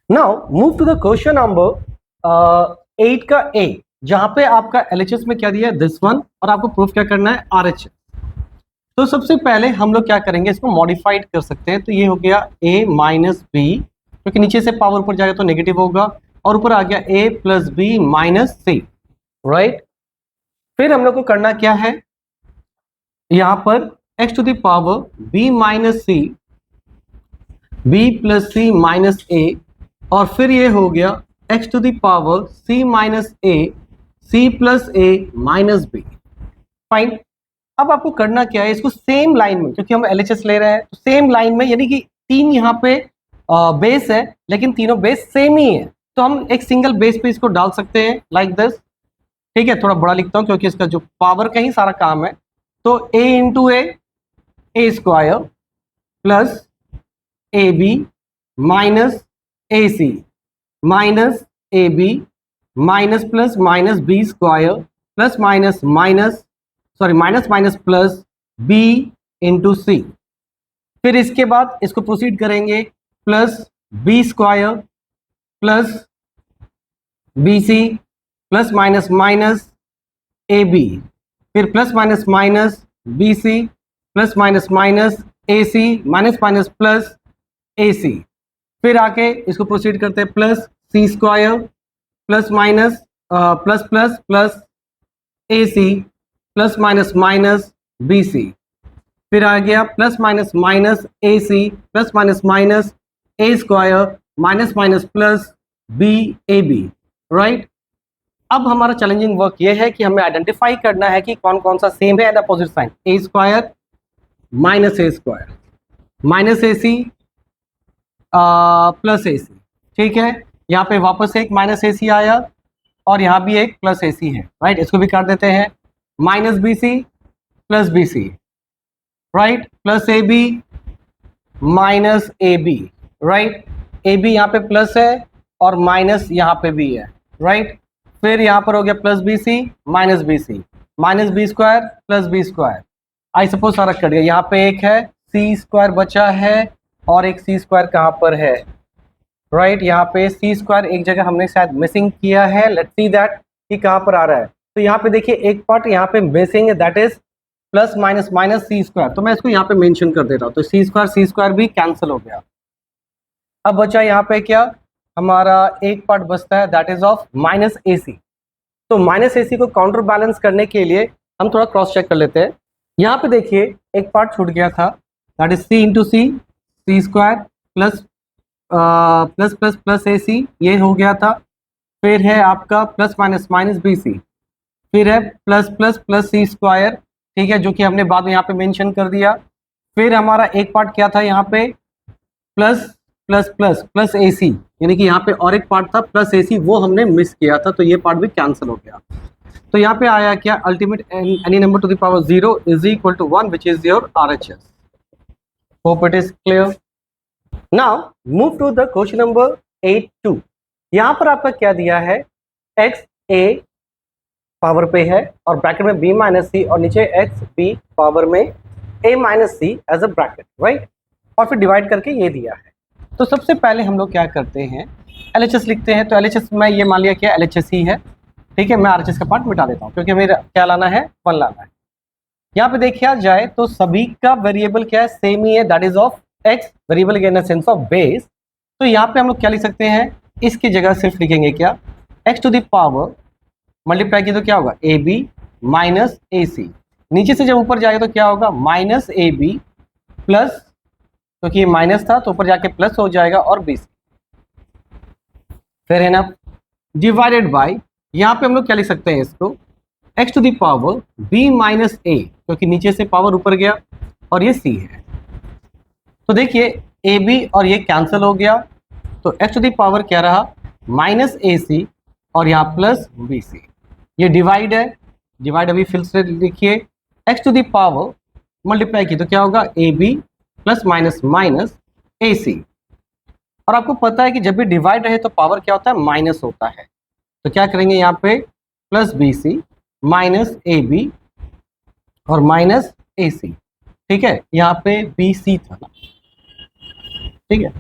Now move to the question number 8 का ए, जहां पे आपका एलएचएस में क्या दिया है, दिस वन, और आपको प्रूफ क्या करना है, आरएचएस। तो सबसे पहले हम लोग क्या करेंगे, इसको मॉडिफाइड कर सकते हैं। तो ये हो गया a माइनस बी, क्योंकि नीचे से पावर ऊपर जाएगा तो नेगेटिव होगा, और ऊपर आ गया a plus b minus c, right. फिर हम लोग को करना क्या है, यहां पर x to the power b minus c, b plus c minus a, और फिर ये हो गया x to the power c minus a, c plus a minus b। Fine. अब आपको करना क्या है, इसको सेम लाइन में, क्योंकि हम एलएचएस ले रहे हैं तो सेम लाइन में, यानी कि तीन यहाँ पे बेस है, लेकिन तीनों बेस सेम ही है, तो हम एक सिंगल बेस पे इसको डाल सकते हैं लाइक दिस। ठीक है, थोड़ा बड़ा लिखता हूँ क्योंकि इसका जो पावर का ही सारा काम है। तो a into A square plus A B minus A C minus A B minus plus minus B square plus minus minus minus minus plus B into C. फिर इसके बाद इसको प्रोसीड करेंगे, plus B square plus B C plus minus minus ए B, फिर plus minus minus B C plus minus minus A C minus minus plus A C. फिर आके इसको proceed करते हैं, plus C square plus minus plus plus plus A C plus minus minus B C. फिर आ गया plus minus minus A C plus minus minus A square minus minus plus B A B, right. अब हमारा challenging work ये है कि हमें identify करना है कि कौन कौन सा सेम है and opposite sign, A square minus A square minus A C plus A सी। ठीक है, यहाँ पे वापस एक माइनस ए सी आया और यहाँ भी एक प्लस ए सी है, राइट। इसको भी काट देते हैं, minus B C plus B c, right, plus A B minus A B, right. A b यहाँ पे प्लस है और माइनस यहाँ पे भी है, राइट। फिर यहाँ पर हो गया plus B C minus B square plus B square. I suppose सारा कट गया, यहाँ पे एक है सी स्क्वायर बचा है और एक सी स्क्वायर कहाँ पर है, राइट। यहाँ पे सी स्क्वायर एक जगह हमने शायद मिसिंग किया है, लेट्स सी दैट कि कहाँ पर आ रहा है। तो यहाँ पे देखिए एक पार्ट यहाँ पे मिसिंग है, that is plus minus minus c square. तो मैं इसको यहाँ पे मेंशन कर दे रहा हूँ, तो सी स्क्वायर भी कैंसिल हो गया। अब बचा यहाँ पे क्या, हमारा एक पार्ट बचता है, दैट इज ऑफ माइनस ए सी। तो माइनस ए सी को काउंटर बैलेंस करने के लिए हम थोड़ा क्रॉस चेक कर लेते हैं। यहाँ पे देखिए एक पार्ट छूट गया था, that is C into C square plus plus plus plus A C, ये हो गया था। फिर है आपका plus minus minus B C, फिर है plus plus plus C square, ठीक है, जो कि हमने बाद में यहाँ पे मेंशन कर दिया। फिर हमारा एक पार्ट क्या था यहाँ पे, plus plus plus plus A सी, यानी कि यहाँ पे और एक पार्ट था प्लस ए सी, वो हमने मिस किया था, तो ये पार्ट भी कैंसिल हो गया। तो यहाँ पे आया क्या, ultimate any number to the power 0 is equal to 1 which is your RHS। Hope it is clear. Now move to the question number 8-2। यहाँ पर आपका क्या दिया है, x a पावर पे है और ब्रैकेट में b माइनस सी, और नीचे x b पावर में a minus c as a bracket, right. और फिर डिवाइड करके ये दिया है। तो सबसे पहले हम लोग क्या करते हैं, LHS लिखते हैं। तो LHS में ये मान लिया क्या LHS ही है, ठीक है। मैं RHS का पार्ट मिटा देता हूँ क्योंकि मेरा क्या लाना है, 1 लाना है। यहाँ पे देखा जाए तो सभी का वेरिएबल क्या है, सेम ही है, that is of x, variable in the sense of base. तो यहाँ पे हम लोग क्या लिख सकते हैं, इसकी जगह सिर्फ लिखेंगे क्या, x to the power multiply की तो क्या होगा ए बी माइनस ए सी, नीचे से जब ऊपर जाएगा तो क्या होगा माइनस ए बी प्लस, क्योंकि ये माइनस था तो ऊपर जाके प्लस हो जाएगा, और बी सी। फिर है ना डिवाइडेड बाय, यहाँ पे हम लोग क्या लिख सकते हैं इसको, x to the power b minus A, क्योंकि नीचे से पावर ऊपर गया और ये c है। तो देखिए ए बी और ये कैंसिल हो गया, तो x टू द पावर क्या रहा, माइनस ए सी और यहाँ प्लस बी सी। ये डिवाइड है, डिवाइड अभी फिर से लिखिए, x to the power multiply की तो क्या होगा A B plus minus minus A C. और आपको पता है कि जब भी डिवाइड रहे तो पावर क्या होता है, माइनस होता है। तो क्या करेंगे यहाँ पे, प्लस बी सी माइनस ए बी और माइनस ए सी, ठीक है। यहाँ पे बी सी था ना, ठीक है।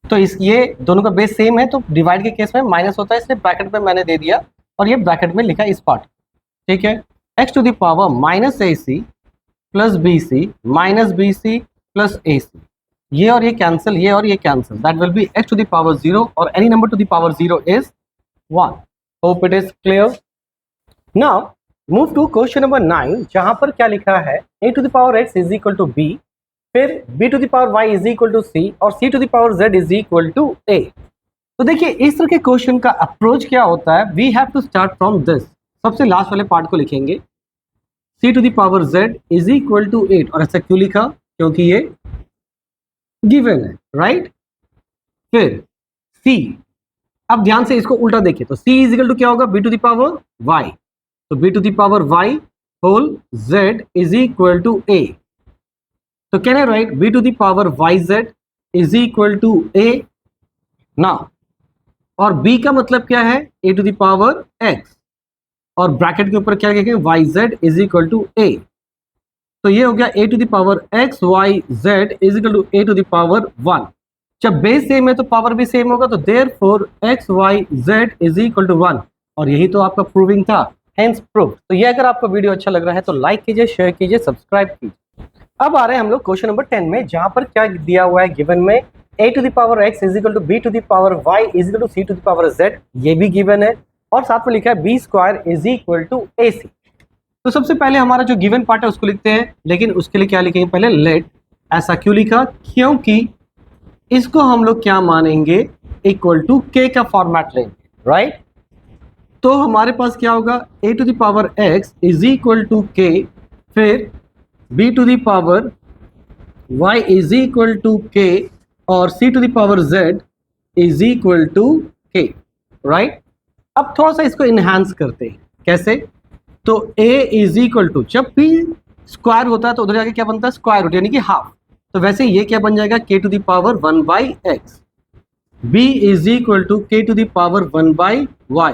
तो इस ये दोनों का बेस सेम है, तो डिवाइड के केस में माइनस होता है, इसलिए ब्रैकेट में मैंने दे दिया और ये ब्रैकेट में लिखा इस पार्ट, ठीक है। X to the power minus A C plus B C minus B C plus A C, ये और ये कैंसिल, ये और ये cancel, that will be x to the power 0 और any number to the power 0 is 1। Hope it is clear. Now move to question number 9, जहां पर क्या लिखा है a to the power x is equal to b, फिर b to the power y is equal to c और c to the power z is equal to a। तो देखिए इस तरह के क्वेश्चन का अप्रोच क्या होता है, we have to start from this, सबसे लास्ट वाले पार्ट को लिखेंगे c to the power z is equal to 8, और ऐसा क्यों लिखा, क्योंकि ये गिवन है, राइट। फिर c, अब ध्यान से इसको उल्टा देखिए, तो c इज इक्वल टू क्या होगा, b to the power y, तो b to the power y whole z is equal to a, तो can I write b to the power yz is equal to a now, और b का मतलब क्या है, a to the power x, और bracket के ऊपर क्या लिखेंगे yz is equal to a, तो ये हो गया a to the power x y z is equal to a to the power 1। जब बेस सेम है तो पावर भी सेम होगा, तो therefore x y z is equal to 1, और यही तो आपका प्रूविंग था, हेंस प्रूफ। तो ये अगर आपको वीडियो अच्छा लग रहा है तो लाइक कीजिए, शेयर कीजिए, सब्सक्राइब कीजिए। अब आ रहे हैं हम लोग क्वेश्चन नंबर 10 में, जहां पर क्या दिया हुआ है गिवन में a to the power x is equal to b to the power y is equal to c to the power z, ये भी गिवन है, और साथ में लिखा है b square is equal to ac। तो सबसे पहले हमारा जो गिवन पार्ट है उसको लिखते हैं, लेकिन उसके लिए क्या लिखेंगे पहले लेट, ऐसा क्यों लिखा, क्योंकि इसको हम लोग क्या मानेंगे, इक्वल टू k का फॉर्मेट लेंगे, राइट। तो हमारे पास क्या होगा, a to the power x is equal to k, फिर b to the power y is equal to k और c to the power z is equal to k, right. अब थोड़ा सा इसको इनहांस करते हैं, कैसे, तो a इज इक्वल टू, जब भी स्क्वायर होता है तो उधर जाके क्या बनता है, स्क्वायर रूट, यानी कि हाफ, तो वैसे ये क्या बन जाएगा k to the power 1 by x, b is equal to k to the power 1 by y,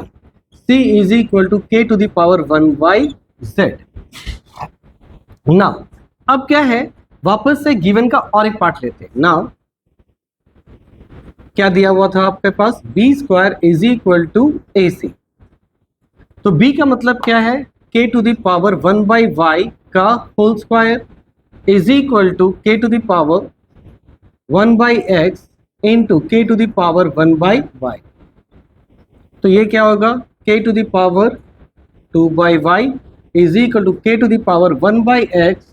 c is equal to k to the power 1 by z। Now अब क्या है, वापस से गिवन का और एक पार्ट लेते हैं। नाउ क्या दिया हुआ था आपके पास, b square is equal to ac, तो b का मतलब क्या है, k to the power 1 by y का whole square is equal to k to the power 1 by x into k to the power 1 by y, तो ये क्या होगा, k to the power 2 by y is equal to k to the power 1 by x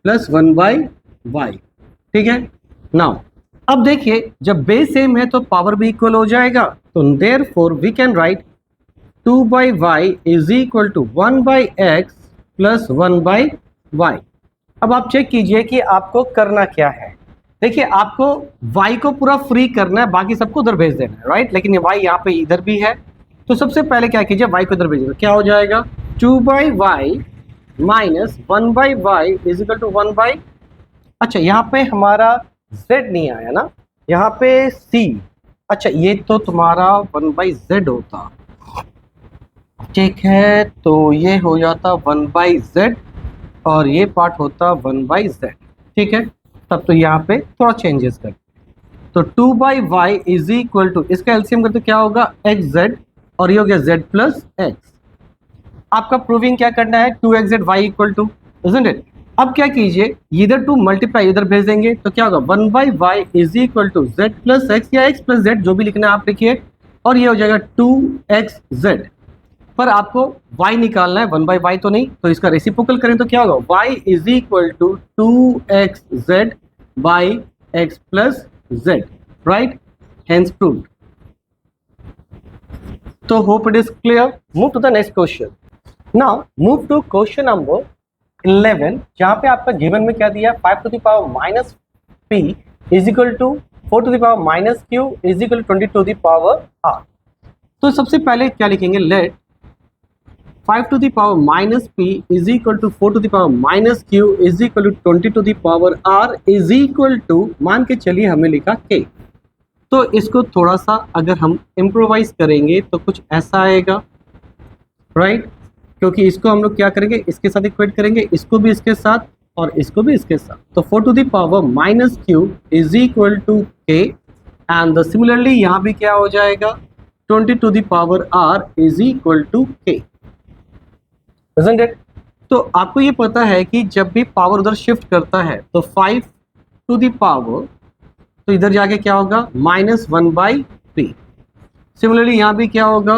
plus 1 by y, ठीक है। Now अब देखिए जब base same है तो पावर भी इक्वल हो जाएगा, तो therefore we can write 2 by y is equal to 1 by x plus 1 by y। अब आप चेक कीजिए कि आपको करना क्या है, देखिए आपको y को पूरा फ्री करना है, बाकी सबको उधर भेज देना है, राइट, लेकिन ये y यहाँ पे इधर भी है, तो सबसे पहले क्या कीजिए y को इधर भेजिएगा, क्या हो जाएगा 2 by y minus 1 by y is equal to 1 by, अच्छा यहाँ पे हमारा z नहीं आया ना, यहाँ पे c, अच्छा ये तो तुम्हारा 1 बाई z होता, ठीक है, तो ये हो जाता 1 बाई z और ये पार्ट होता 1 बाई z, ठीक है। तब तो यहाँ पे थोड़ा चेंजेस कर, तो 2 by y is equal to, इसका एलसीएम करते क्या होगा xz, और ये हो गया z प्लस x। आपका प्रूविंग क्या करना है, 2xz y equal to, isn't it. अब क्या कीजिए, इधर टू मल्टीप्लाई इधर भेज देंगे, तो क्या होगा 1 by y is equal to z plus x या x प्लस z, जो भी लिखना है आप लिखिए, और ये हो जाएगा 2xz। पर आपको y निकालना है, 1 बाई वाई तो नहीं, तो इसका रेसिप्रोकल करें तो क्या होगा y is equal to 2xz by x plus z, right, hence proved. तो hope it is clear. Move to the next question. Now move to question number 11, जहां पे आपका गिवन में क्या दिया, 5 to the power minus p is equal to 4 to the power minus q is equal to 20 to the power r। तो सबसे पहले क्या लिखेंगे, let 5 to the power minus p is equal to 4 to the power minus q is equal to 20 to the power r is equal to, मान के चलिए हमने लिखा k, तो इसको थोड़ा सा अगर हम इम्प्रोवाइज करेंगे तो कुछ ऐसा आएगा, राइट, क्योंकि इसको हम लोग क्या करेंगे, इसके साथ इक्वेट करेंगे, इसको भी इसके साथ और इसको भी इसके साथ, तो 4 to the power minus q is equal to k and the similarly यहाँ भी क्या हो जाएगा 20 to the power r is equal to k, isn't it? तो आपको ये पता है कि जब भी पावर उधर शिफ्ट करता है तो 5 टू द पावर, तो इधर जाके क्या होगा -1/p। सिमिलरली यहाँ भी क्या होगा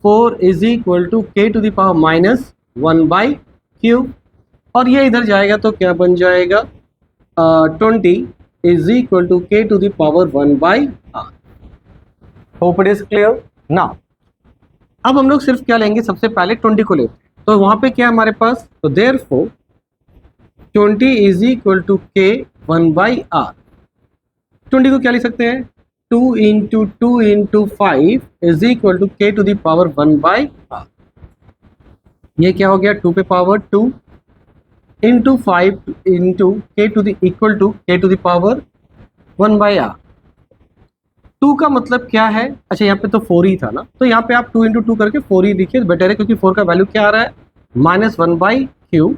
4 is equal to k to the power -1/q, और ये इधर जाएगा तो क्या बन जाएगा 20 is equal to k to the power 1/r। Hope it is clear now. अब हम लोग सिर्फ क्या लेंगे, सबसे पहले 20 को लेते हैं, तो वहां पे क्या है हमारे पास, तो therefore 20 is equal to k 1/r। 20 को क्या लिख सकते हैं 2 into 2 into 5 is equal to k to the power 1/r। ये क्या हो गया 2 पे power 2 into 5 into k to the equal to k to the power 1/r। 2 का मतलब क्या है, अच्छा यहाँ पे तो 4 ही था ना, तो यहाँ पे आप 2 इंटू 2 करके 4 ही लिखिए बेटर है, क्योंकि 4 का वैल्यू क्या आ रहा है -1/q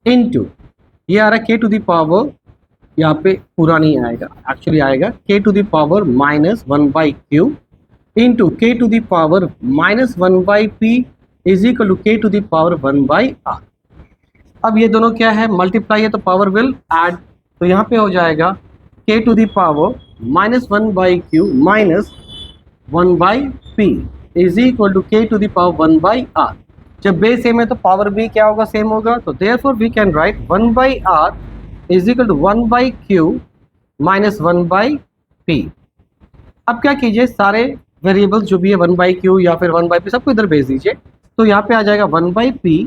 इंटू ये आ रहा है k टू द पावर, यहाँ पे पूरा नहीं आएगा, एक्चुअली आएगा k to the power -1/q into k to the power -1/p is equal to k to the power 1/r। अब ये दोनों क्या है मल्टीप्लाई है तो पावर विल ऐड, तो यहाँ पे हो जाएगा k to the power -1/q minus 1/p is equal to k to the power 1/r। जब बेस सेम है तो पावर भी क्या होगा सेम होगा, तो therefore we can write 1/r is equal to 1/q minus 1/p। अब क्या कीजिए सारे वेरिएबल्स जो भी है 1/q या फिर 1/p सबको इधर भेज दीजिए, तो यहाँ पे आ जाएगा 1/p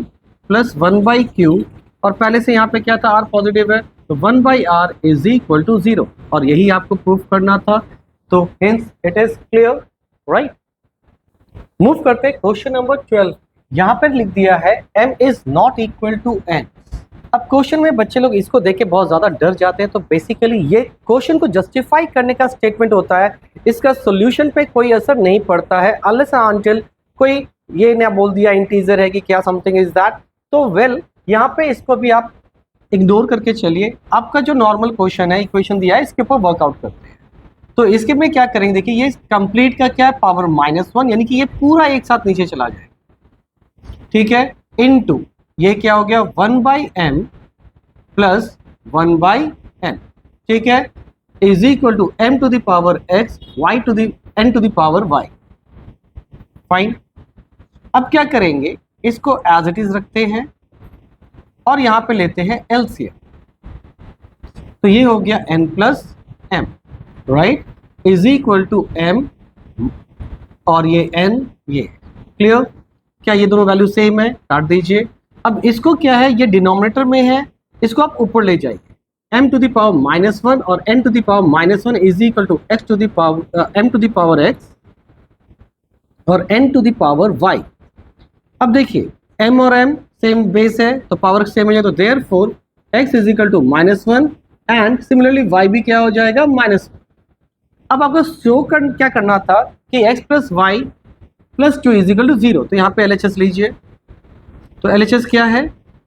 प्लस 1/q, और पहले से यहाँ पे क्या था r पॉजिटिव है तो 1/r इज इक्वल टू 0, और यही आपको प्रूफ करना था, तो hence it is clear right. Move करते क्वेश्चन नंबर 12। यहाँ पर लिख दिया है m is not equal to n। अब क्वेश्चन में बच्चे लोग इसको देख के बहुत ज्यादा डर जाते हैं, तो बेसिकली ये क्वेश्चन को जस्टिफाई करने का स्टेटमेंट होता है, इसका सॉल्यूशन पे कोई असर नहीं पड़ता है अनलेस अनटिल कोई ये ना बोल दिया इंटीजर है कि क्या समथिंग इज दैट, तो वेल यहाँ पे इसको भी आप इग्नोर करके चलिए। आपका जो नॉर्मल क्वेश्चन है इक्वेशन दिया है इसके ऊपर वर्कआउट करते हैं। तो इसके में क्या करेंगे, देखिए ये कंप्लीट का क्या है पावर -1, यानी कि ये पूरा एक साथ नीचे चला जाएगा, ठीक है, इनटू ये क्या हो गया 1/m प्लस 1/n, ठीक है, is equal to m to the power x y to the n to the power y। Fine. अब क्या करेंगे, इसको एज इट इज रखते हैं और यहां पे लेते हैं LCM, तो ये हो गया n plus m right is equal to m और ये n, ये क्लियर। क्या ये दोनों वैल्यू सेम है, काट दीजिए। अब इसको क्या है, ये डिनोमिनेटर में है, इसको आप ऊपर ले जाइए, m टू द पावर -1 और n to the power -1 is equal to x to the power m to the power x और n to the power y। अब देखिए m और m सेम बेस है तो पावर सेम हो जाए, तो therefore x is equal to -1 and similarly y भी क्या हो जाएगा -1। अब आपको शो क्या करना था कि x plus y plus 2 is equal to 0, तो यहाँ पे LHS लीजिए, तो LHS क्या है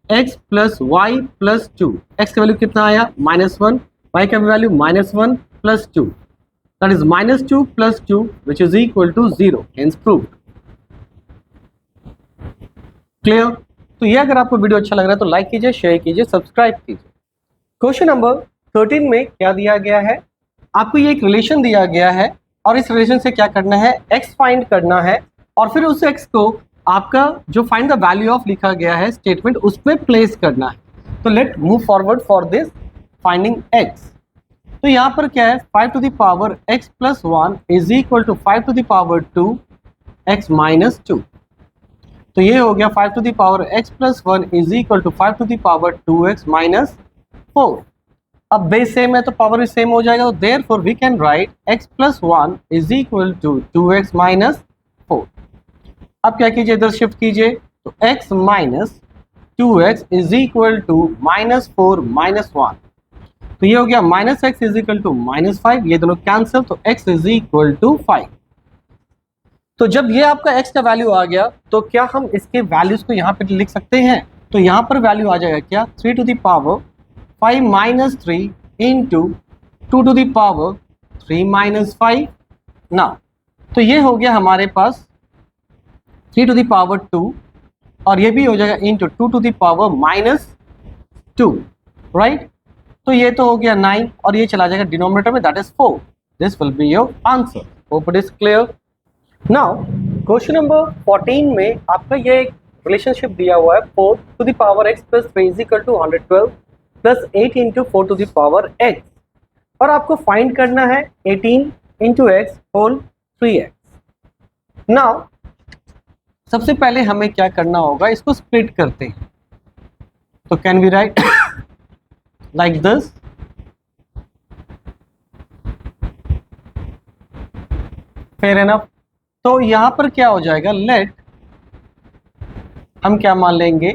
x plus y plus 2, x का वैल्यू कितना आया -1, y का value -1 plus 2, that is -2 plus 2 which is equal to 0, hence proved. Clear. तो ये अगर आपको वीडियो अच्छा लग रहा है तो लाइक कीजिए, शेयर कीजिए, सब्सक्राइब कीजिए। क्वेश्चन नंबर 13 में क्या दिया गया है, आपको ये एक रिलेशन दिया गया है और इस रिलेशन से क्या करना है x फाइंड करना है, और फिर उस x को आपका जो फाइंड द वैल्यू ऑफ लिखा गया है स्टेटमेंट उसमें प्लेस करना है। तो let move forward for this finding x। तो यहाँ पर क्या है 5 to the power x plus 1 is equal to 5 to the power 2 x minus 2, तो ये हो गया 5 to the power x plus 1 is equal to 5 to the power 2x minus 4। अब बेस सेम है तो पावर भी सेम हो जाएगा, तो therefore we can write x plus 1 is equal to 2x minus 4। अब क्या कीजिए इधर शिफ्ट कीजिए, तो x minus 2x is equal to -4 minus 1, तो ये हो गया -x इज इक्वल टू -5, ये दोनों कैंसिल, तो x इज इक्वल टू 5। तो जब ये आपका x का वैल्यू आ गया तो क्या हम इसके वैल्यूज को यहाँ पे लिख सकते हैं, तो यहाँ पर वैल्यू आ जाएगा क्या 3 to the power 5 minus 3 into 2 to the power 3 minus 5 ना, तो ये हो गया हमारे पास 3 टू द पावर 2 और ये भी हो जाएगा into 2 to the power minus 2, right. तो ये तो हो गया 9 और ये चला जाएगा डिनोमिनेटर में, that is 4। This will be your answer. Hope it is clear. Now question number 14 में आपका ये एक रिलेशनशिप दिया हुआ है 4 to the power x plus 3 is equal to 112 plus 8 into 4 to the power x, और आपको फाइंड करना है 18 into x whole 3x। Now सबसे पहले हमें क्या करना होगा, इसको स्प्लिट करते हैं। तो can we write like this, fair enough. तो यहां पर क्या हो जाएगा, लेट हम क्या मान लेंगे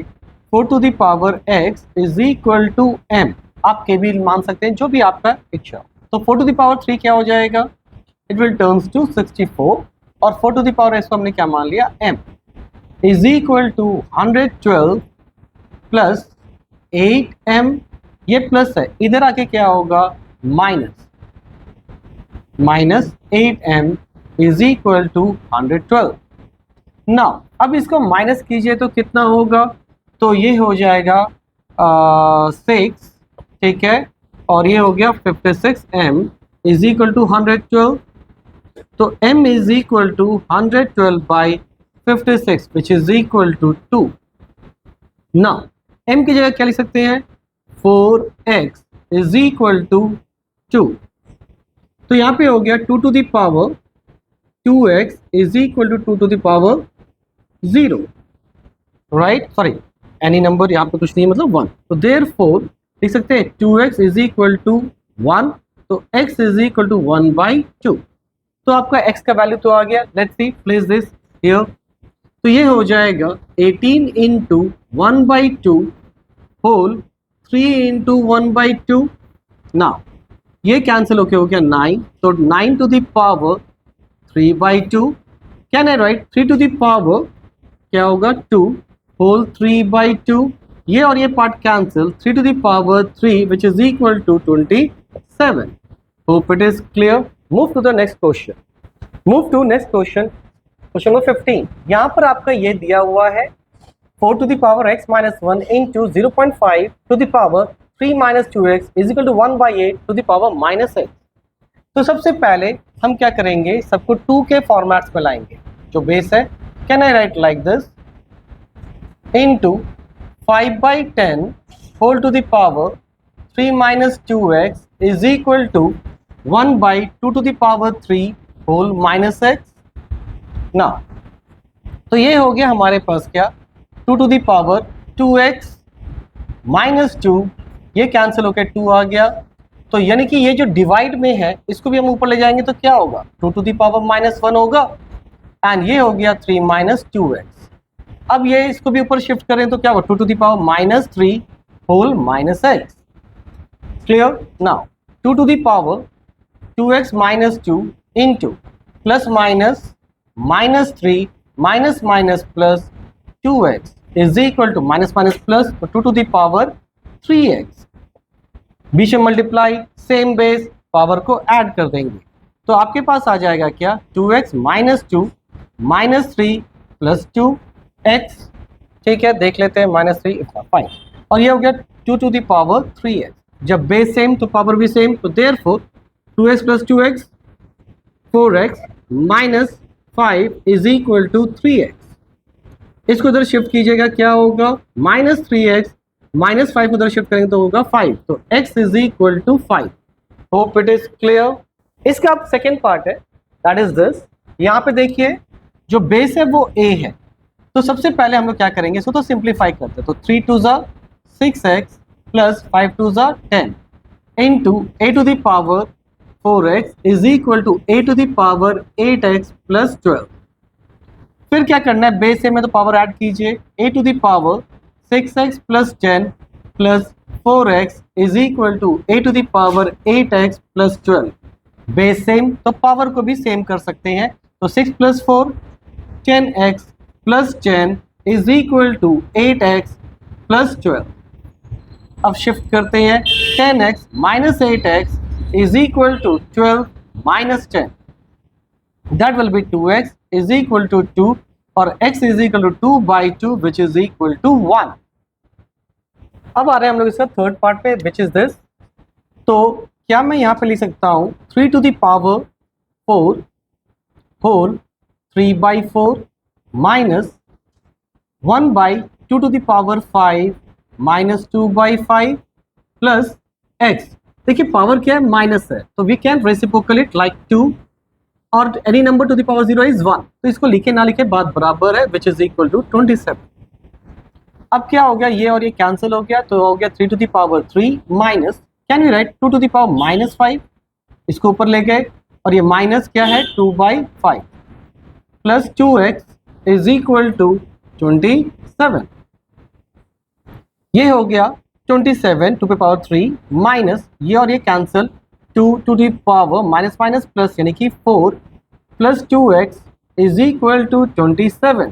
4 to the power x is equal to m, आप के भी मान सकते हैं, जो भी आपका इच्छा। तो 4 टू द पावर 3 क्या हो जाएगा, इट विल टर्न्स टू 64, और 4 टू द पावर x को हमने क्या मान लिया, m इज इक्वल टू 112 प्लस 8m, ये प्लस है, इधर आके क्या होगा minus 8m is equal to 112। Now अब इसको माइनस कीजिए तो कितना होगा, तो ये हो जाएगा 6, ठीक है, और ये हो गया 56m इज इक्वल टू 112। तो m is equal to 112 by 56 which is equal to 2। Now m की जगह क्या लिख सकते हैं, 4x इज इक्वल टू 2। तो यहाँ पे हो गया 2 to the power 2x is equal to 2 to the power 0, right, sorry any number, यहाँ पे कुछ नहीं, मतलब 1। तो देयरफॉर लिख सकते हैं 2x इज इक्वल टू 1, तो x is equal to 1 by 2। तो आपका x का वैल्यू तो आ गया, let's see, place this here. तो ये हो जाएगा 18 into 1 by 2 whole 3 into 1 by 2। Now ये कैंसिल होके हो गया 9, तो 9 to the power 3 by 2, can I write 3 to the power क्या होगा 2 होल 3 बाई 2, ये और ये part cancel, 3 to the power 3 which is equal to 27। Hope it is clear. Move to the next question. Move to next question, question number 15। यहाँ पर आपका ये दिया हुआ है 4 to the power x minus 1 into 0.5 to the power 3 minus 2x is equal to 1 by 8 to the power minus x। तो सबसे पहले हम क्या करेंगे, सबको 2 के फॉर्मेट्स में लाएंगे, जो बेस है। Can I write like this, into 5 by 10 whole to the power 3 minus 2x is equal to 1 by 2 to the power 3 whole minus x। ना, तो ये हो गया हमारे पास क्या, 2 to the power 2x minus 2, ये कैंसिल होकर 2 आ गया। तो यानी कि ये जो डिवाइड में है इसको भी हम ऊपर ले जाएंगे तो क्या होगा, 2 टू द पावर माइनस 1 होगा, एंड ये हो गया 3 माइनस 2x। अब ये इसको भी ऊपर शिफ्ट करें तो क्या होगा, 2 to the power minus 3 whole minus x। Clear. Now 2 to the power 2x minus 2 into plus minus minus 3 minus minus plus 2x is equal to minus minus plus, तो 2 टू द पावर 3x, बीच में multiply, same base, power को add कर देंगे, तो आपके पास आ जाएगा क्या, 2x minus 2 minus 3 plus 2x, ठीक है, देख लेते हैं, माइनस 3 5, और ये हो गया 2 टू द पावर 3x। जब बेस सेम तो पावर भी सेम, तो therefore 2x plus 2x 4x minus 5 is equal to 3x। इसको इधर शिफ्ट कीजिएगा, क्या होगा, माइनस 3x माइनस 5 उधर शिफ्ट करेंगे तो होगा 5, तो x is equal to 5। Hope it is clear. इसका अब सेकेंड पार्ट है, दैट इज दिस। यहाँ पे देखिए जो बेस है वो a है, तो सबसे पहले हम लोग क्या करेंगे, इसको तो सिंप्लीफाई करते हैं। तो 3 टू ज़ा 6x प्लस 5 टू ज़ा 10 into a to the power 4x is equal to a to the power 8x plus 12। फिर क्या करना है, बेस में तो पावर ऐड कीजिए, a to the power 6x plus 10 plus 4x is equal to a to the power 8x plus 12। Base same तो power को भी सेम कर सकते हैं, तो 6 plus 4 10x plus 10 is equal to 8x plus 12। अब shift करते हैं, 10x minus 8x is equal to 12 -10, that will be 2x is equal to 2 और x is equal to 2 by 2 which is equal to 1. अब आ रहे हैं हम लोग इसका थर्ड पार्ट पे, which is this. तो क्या मैं यहाँ पे लिख सकता हूँ 3 to the power 4 whole 3 by 4 minus 1 by 2 to the power 5 minus 2 by 5 plus x. देखिए पावर क्या है, माइनस है, तो we can reciprocal it like 2 और any number to the power 0 is 1. तो इसको लिखे ना लिखे बात बराबर है, विच इज इक्वल टू 27. अब क्या हो गया, ये और ये कैंसिल हो गया, तो हो गया 3 to the power 3 minus, can we write 2 to the power minus 5, इसको ऊपर ले गए, और ये माइनस क्या है 2 by 5 plus 2x is equal to 27. ये हो गया 27 टू द पावर 3 माइनस ये और ये cancel 2 to the power minus minus plus यानी कि 4 plus 2x is equal to 27.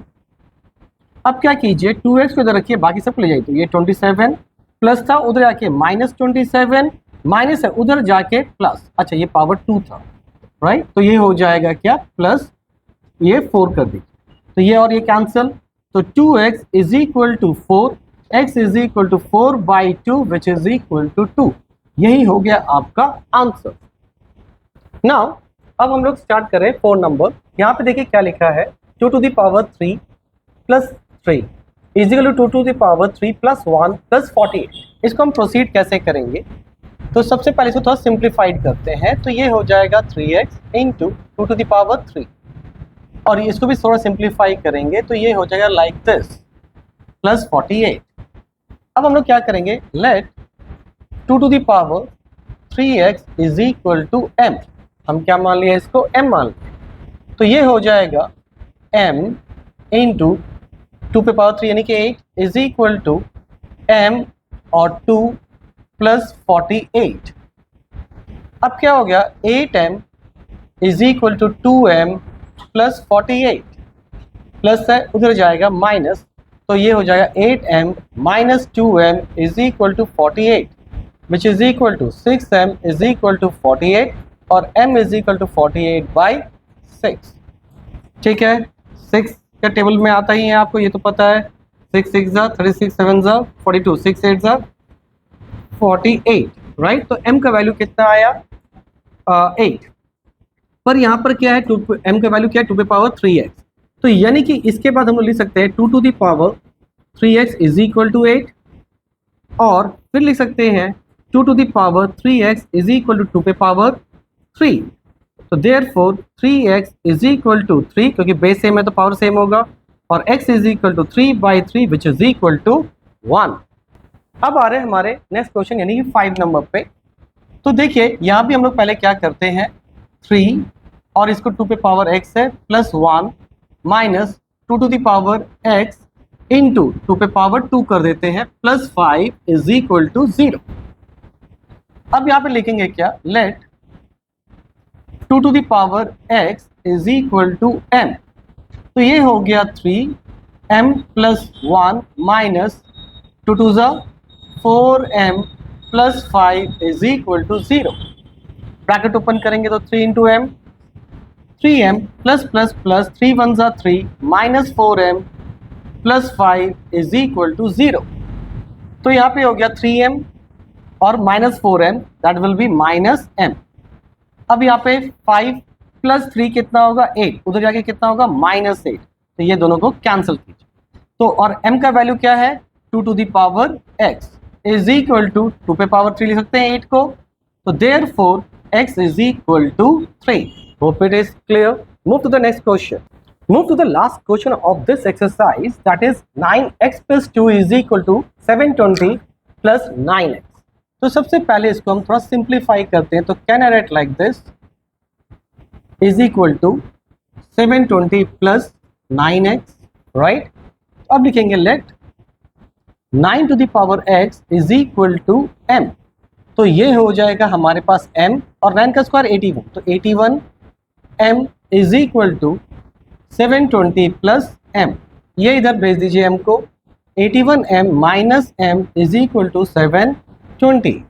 अब क्या कीजिए 2x को इधर रखिए, बाकी सब ले जाइए, तो ये 27 प्लस था, उधर जाके माइनस 27 माइनस है, उधर जाके प्लस, अच्छा ये पावर 2 था, राइट. तो ये हो जाएगा क्या प्लस ये 4 कर दीजिए, तो ये और ये कैंसिल, तो 2x is equal to 4, x is equal to 4 by 2 which is equal to 2. यही हो गया आपका आंसर. नाउ अब हम लोग स्टार्ट करें 4 नंबर. यहाँ पे देखिए क्या लिखा है 2 to the power 3 plus 3 is equal to 2 to the power 3 plus 1 plus 48. इसको हम प्रोसीड कैसे करेंगे, तो सबसे पहले इसको थोड़ा सिंप्लीफाइड करते हैं, तो ये हो जाएगा 3x into 2 to the power 3 और इसको भी थोड़ा सिंप्लीफाई करेंगे, तो ये हो जाएगा लाइक दिस प्लस 48. अब हम लोग क्या करेंगे, let 2 to the power 3x is equal to m. हम क्या मान लिया इसको, m मान लिया, तो ये हो जाएगा m इंटू 2 पे पावर 3 यानी कि 8 इज इक्वल टू m और 2 प्लस 48. अब क्या हो गया 8m is equal to 2m plus 48 plus है, उधर जाएगा माइनस, तो ये हो जाएगा 8m minus 2m is equal to 48 which is equal to 6m is equal to 48 और m is equal to 48 by 6. ठीक है, 6 का टेबल में आता ही है आपको, ये तो पता है. 6 6 जा 36 7 जा 42 6 8 जा 48, राइट. तो m का वैल्यू कितना आया 8, पर यहाँ पर क्या है m का वैल्यू क्या है 2 पे पावर 3x. तो यानी कि इसके बाद हम लोग लिख सकते हैं 2 to the power 3x is equal to 8 और फिर लिख सकते हैं 2 to the power 3x is equal to 2 पे पावर 3. तो therefore 3x is equal to 3, क्योंकि बेस सेम है तो पावर सेम होगा, और x is equal to 3 by 3 which is equal to 1. अब आ रहे हैं हमारे नेक्स्ट क्वेश्चन यानी कि 5 नंबर पे. तो देखिए यहाँ भी हम लोग पहले क्या करते हैं 3 और इसको 2 पे पावर x है plus 1 minus 2 to the power x into 2 पे पावर 2 कर देते हैं प्लस 5 इज इक्वल टू 0. अब यहाँ पे लिखेंगे क्या, let 2 to the power x is equal to m. तो ये हो गया 3m प्लस 1 माइनस 2 2 जा 4m plus 5 is equal to 0. Bracket open करेंगे तो 3 into m, 3m plus plus plus 3 1 जा 3 minus 4m plus 5 is equal to 0. तो यहाँ पे हो गया 3m और minus 4m, that will be minus m. अब यहाँ पे 5 प्लस 3 कितना होगा 8, उधर जाके कितना होगा माइनस 8, तो ये दोनों को कैंसिल कीजिए. तो और m का वैल्यू क्या है 2 to the power x is equal to 2 पे पावर 3 लिख सकते हैं 8 को, तो therefore x is equal to 3. Hope it is clear. Move to the next question. Move to the last question of this exercise, that is 9x plus 2 is equal to 720 plus 9x. तो सबसे पहले इसको हम थोड़ा simplify करते हैं, तो can I write like this is equal to 720 plus 9x, right. अब लिखेंगे let 9 to the power x is equal to m. तो ये हो जाएगा हमारे पास m और 9 का स्क्वायर 81, तो 81 m is equal to 720 plus m. ये इधर भेज दीजिए m को, 81m minus m is equal to 720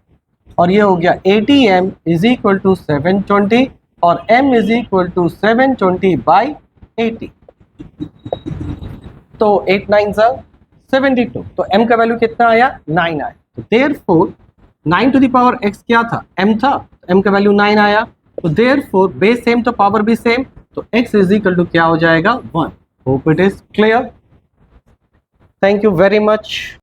और ये हो गया 80m इज इक्वल टू 720 और m इज इक्वल टू 720/80। तो 8 9 72, तो m का वैल्यू कितना आया? 9 आया। तो therefore 9 to the power x क्या था? m था, m का वैल्यू 9 आया। तो देयरफॉर बेस सेम तो पावर भी सेम, तो x इज इक्वल टू क्या हो जाएगा? 1। Hope it is clear. Thank you very much.